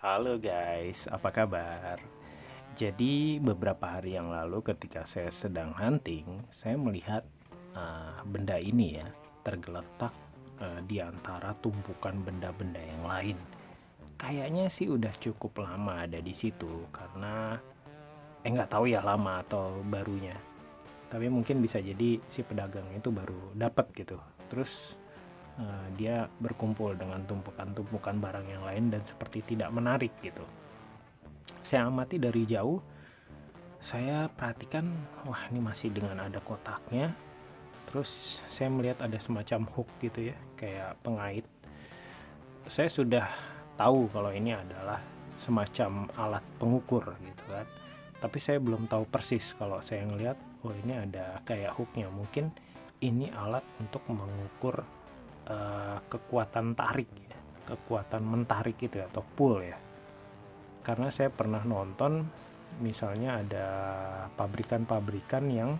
Halo guys, apa kabar? Jadi beberapa hari yang lalu ketika saya sedang hunting, saya melihat benda ini ya tergeletak di antara tumpukan benda-benda yang lain. Kayaknya sih udah cukup lama ada di situ karena nggak tahu ya lama atau barunya. Tapi mungkin bisa jadi si pedagang itu baru dapat gitu. Terus dia berkumpul dengan tumpukan-tumpukan barang yang lain dan seperti tidak menarik gitu. Saya amati dari jauh, saya perhatikan, wah ini masih dengan ada kotaknya. Terus saya melihat ada semacam hook gitu ya, kayak pengait. Saya sudah tahu kalau ini adalah semacam alat pengukur gitu kan. Tapi saya belum tahu persis kalau saya ngelihat, oh ini ada kayak hooknya. Mungkin ini alat untuk mengukur kekuatan tarik ya, kekuatan mentarik gitu ya, atau pull ya. Karena saya pernah nonton misalnya ada pabrikan-pabrikan yang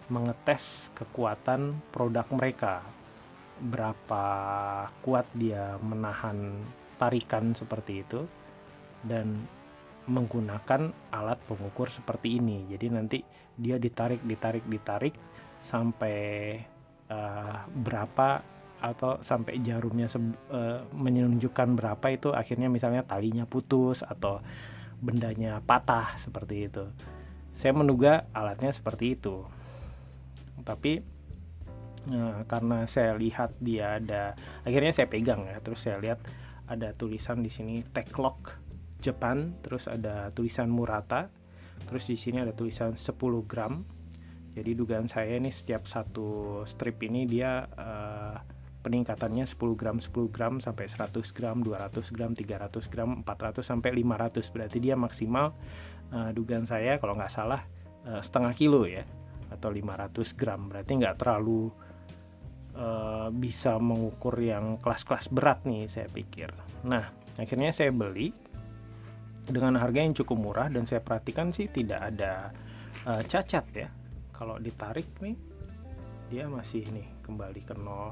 mengetes kekuatan produk mereka, berapa kuat dia menahan tarikan seperti itu, dan menggunakan alat pengukur seperti ini. Jadi nanti dia ditarik sampai berapa, atau sampai jarumnya menunjukkan berapa, itu akhirnya misalnya talinya putus atau bendanya patah seperti itu. Saya menduga alatnya seperti itu. Tapi karena saya lihat dia ada, akhirnya saya pegang ya, terus saya lihat ada tulisan di sini Techlock Japan, terus ada tulisan Murata, terus di sini ada tulisan 10 gram. Jadi dugaan saya ini setiap satu strip ini dia peningkatannya 10 gram sampai 100 gram, 200 gram, 300 gram, 400 sampai 500. Berarti dia maksimal dugaan saya kalau nggak salah setengah kilo ya, atau 500 gram. Berarti nggak terlalu bisa mengukur yang kelas-kelas berat nih, saya pikir. Nah, akhirnya saya beli dengan harga yang cukup murah, dan saya perhatikan sih tidak ada cacat ya. Kalau ditarik nih, dia masih nih kembali ke nol,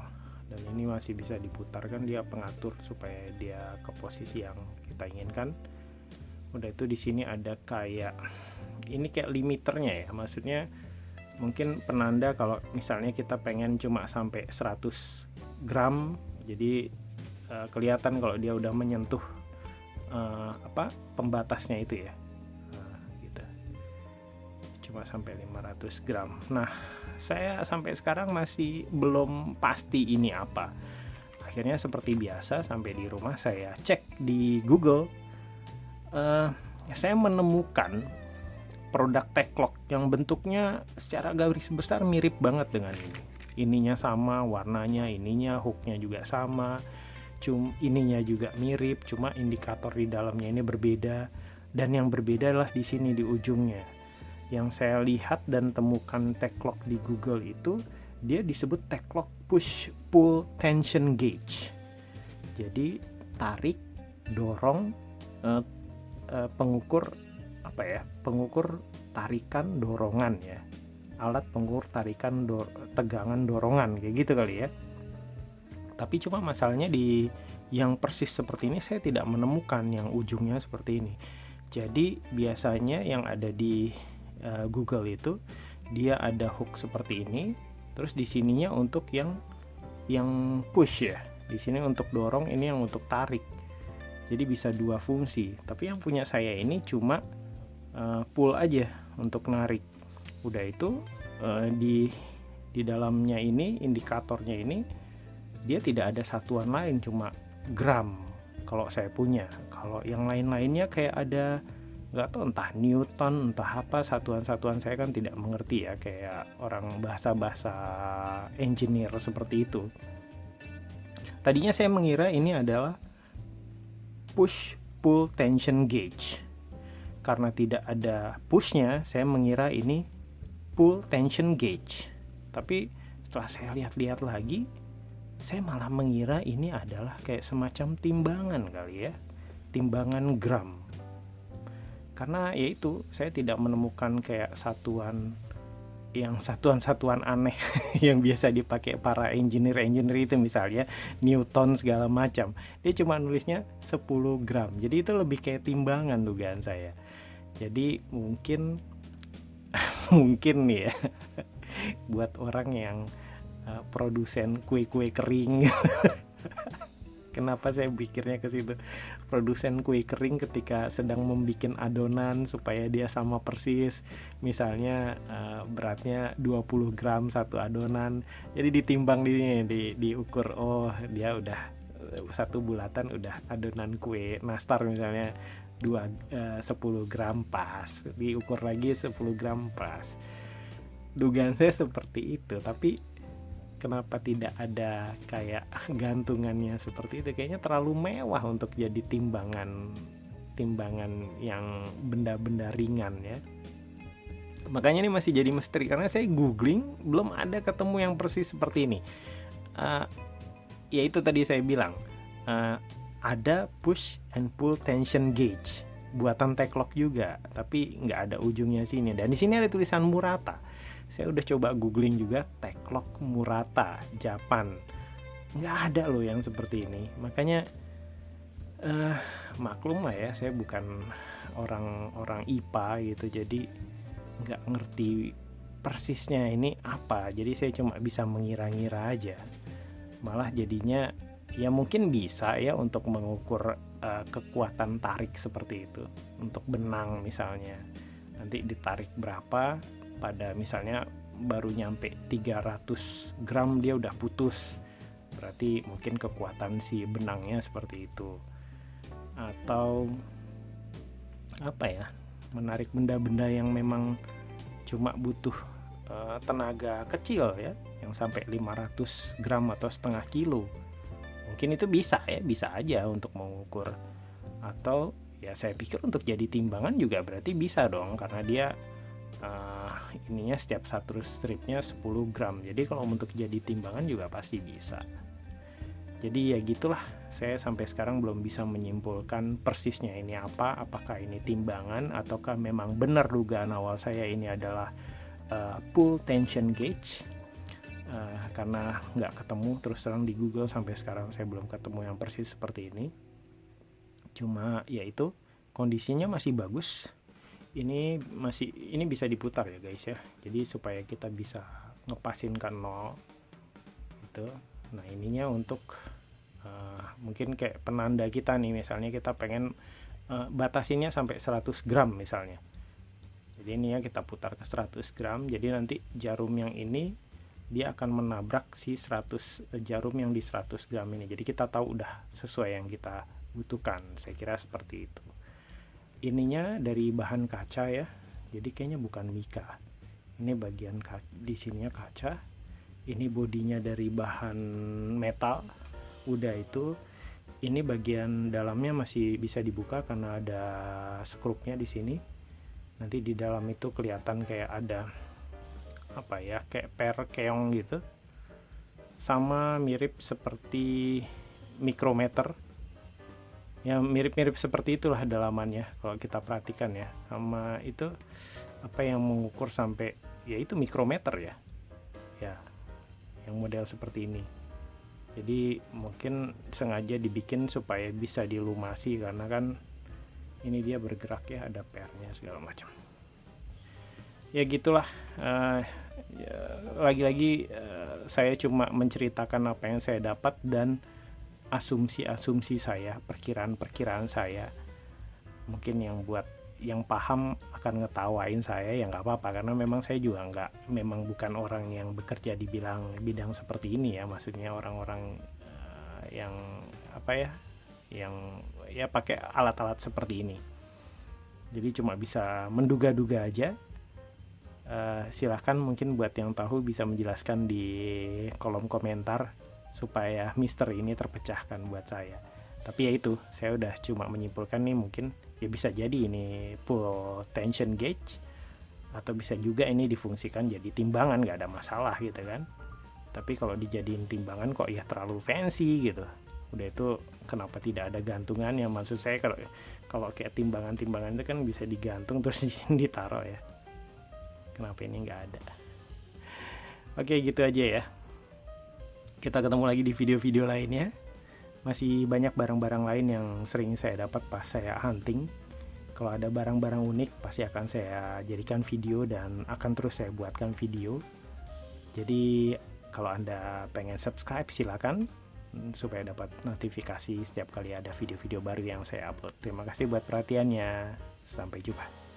dan ini masih bisa diputarkan, dia pengatur supaya dia ke posisi yang kita inginkan. Udah itu di sini ada kayak ini kayak limiternya ya, maksudnya mungkin penanda kalau misalnya kita pengen cuma sampai 100 gram, jadi kelihatan kalau dia udah menyentuh pembatasnya itu ya, gitu. Cuma sampai 500 gram. Nah, saya sampai sekarang masih belum pasti ini apa. Akhirnya seperti biasa, sampai di rumah saya cek di Google. Saya menemukan produk Techlock yang bentuknya secara garis besar mirip banget dengan ini. Ininya sama, warnanya, ininya, hooknya juga sama, ininya juga mirip, cuma indikator di dalamnya ini berbeda. Dan yang berbeda adalah di sini di ujungnya. Yang saya lihat dan temukan Techlock di Google itu, dia disebut Techlock Push Pull Tension Gauge. Jadi tarik, dorong, pengukur pengukur tarikan dorongan ya, alat pengukur tarikan tegangan dorongan, kayak gitu kali ya. Tapi cuma masalahnya di yang persis seperti ini saya tidak menemukan yang ujungnya seperti ini. Jadi biasanya yang ada di Google itu dia ada hook seperti ini, terus di sininya untuk yang push ya, di sini untuk dorong, ini yang untuk tarik. Jadi bisa dua fungsi. Tapi yang punya saya ini cuma pull aja untuk narik. Udah itu di dalamnya ini, indikatornya ini dia tidak ada satuan lain, cuma gram kalau saya punya. Kalau yang lain-lainnya kayak ada, nggak tahu entah Newton, entah apa, satuan-satuan saya kan tidak mengerti ya, kayak orang bahasa-bahasa engineer seperti itu. Tadinya saya mengira ini adalah push pull tension gauge. Karena tidak ada pushnya, saya mengira ini pull tension gauge. Tapi setelah saya lihat-lihat lagi, saya malah mengira ini adalah kayak semacam timbangan kali ya, timbangan gram. Karena yaitu saya tidak menemukan kayak satuan yang satuan-satuan aneh yang biasa dipakai para engineer itu, misalnya Newton segala macam. Dia cuma nulisnya 10 gram. Jadi itu lebih kayak timbangan dugaan saya. Jadi mungkin mungkin nih ya, buat orang yang produsen kue-kue kering. Kenapa saya pikirnya ke situ? Produsen kue kering ketika sedang membuat adonan supaya dia sama persis. Misalnya beratnya 20 gram satu adonan. Jadi ditimbang diukur, oh dia udah satu bulatan udah adonan kue nastar misalnya 10 gram pas. Diukur lagi 10 gram pas. Dugaan saya seperti itu, tapi kenapa tidak ada kayak gantungannya seperti itu? Kayaknya terlalu mewah untuk jadi timbangan yang benda-benda ringan ya. Makanya ini masih jadi misteri, karena saya googling belum ada ketemu yang persis seperti ini. Ya itu tadi saya bilang, ada push and pull tension gauge buatan Teklock juga, tapi nggak ada ujungnya sini. Dan di sini ada tulisan Murata. Saya udah coba googling juga Teklock Murata Japan, nggak ada loh yang seperti ini. Makanya maklum lah ya, saya bukan orang IPA gitu, jadi nggak ngerti persisnya ini apa. Jadi saya cuma bisa mengira-ngira aja. Malah jadinya ya mungkin bisa ya untuk mengukur kekuatan tarik seperti itu untuk benang misalnya. Nanti ditarik berapa, pada misalnya baru nyampe 300 gram dia udah putus, berarti mungkin kekuatan si benangnya seperti itu. Atau apa ya, menarik benda-benda yang memang cuma butuh tenaga kecil ya, yang sampai 500 gram atau setengah kilo, mungkin itu bisa ya, bisa aja untuk mengukur. Atau ya saya pikir untuk jadi timbangan juga berarti bisa dong, karena dia ininya setiap satu stripnya 10 gram. Jadi kalau untuk jadi timbangan juga pasti bisa. Jadi ya gitulah, saya sampai sekarang belum bisa menyimpulkan persisnya ini apa, apakah ini timbangan ataukah memang benar dugaan awal saya ini adalah pull tension gauge. Karena nggak ketemu, terus terang di Google sampai sekarang saya belum ketemu yang persis seperti ini. Cuma ya itu, kondisinya masih bagus. Ini bisa diputar ya guys ya, jadi supaya kita bisa ngepasin ke 0 gitu. Nah ininya untuk mungkin kayak penanda kita nih, misalnya kita pengen batasinnya sampai 100 gram misalnya. Jadi ini ya kita putar ke 100 gram, jadi nanti jarum yang ini dia akan menabrak si 100 jarum yang di 100 gram ini. Jadi kita tahu udah sesuai yang kita butuhkan, saya kira seperti itu. Ininya dari bahan kaca ya, jadi kayaknya bukan mika. Ini bagian di sininya kaca, ini bodinya dari bahan metal. Udah itu, ini bagian dalamnya masih bisa dibuka karena ada skrupnya di sini. Nanti di dalam itu kelihatan kayak ada apa ya, kayak keong gitu, sama mirip seperti mikrometer ya, mirip-mirip seperti itulah dalamannya kalau kita perhatikan ya. Sama itu apa yang mengukur sampai ya itu mikrometer ya, yang model seperti ini. Jadi mungkin sengaja dibikin supaya bisa dilumasi, karena kan ini dia bergerak ya, ada pernya segala macam. Ya gitulah, lagi-lagi saya cuma menceritakan apa yang saya dapat dan asumsi-asumsi saya, perkiraan-perkiraan saya. Mungkin yang buat yang paham akan ngetawain saya, ya nggak apa-apa, karena memang saya juga memang bukan orang yang bekerja di bidang seperti ini ya. Maksudnya orang-orang yang apa ya, yang ya pakai alat-alat seperti ini. Jadi cuma bisa menduga-duga aja. Silahkan mungkin buat yang tahu bisa menjelaskan di kolom komentar supaya misteri ini terpecahkan buat saya. Tapi ya itu, saya udah cuma menyimpulkan nih, mungkin ya bisa jadi ini pull tension gauge, atau bisa juga ini difungsikan jadi timbangan, nggak ada masalah gitu kan. Tapi kalau dijadiin timbangan kok ya terlalu fancy gitu. Udah itu kenapa tidak ada gantungannya? Maksud saya kalau kayak timbangan itu kan bisa digantung terus di sini ditaruh ya. Kenapa ini nggak ada? Oke, gitu aja ya. Kita ketemu lagi di video-video lainnya. Masih banyak barang-barang lain yang sering saya dapat pas saya hunting. Kalau ada barang-barang unik pasti akan saya jadikan video dan akan terus saya buatkan video. Jadi kalau Anda pengen subscribe silakan supaya dapat notifikasi setiap kali ada video-video baru yang saya upload. Terima kasih buat perhatiannya. Sampai jumpa.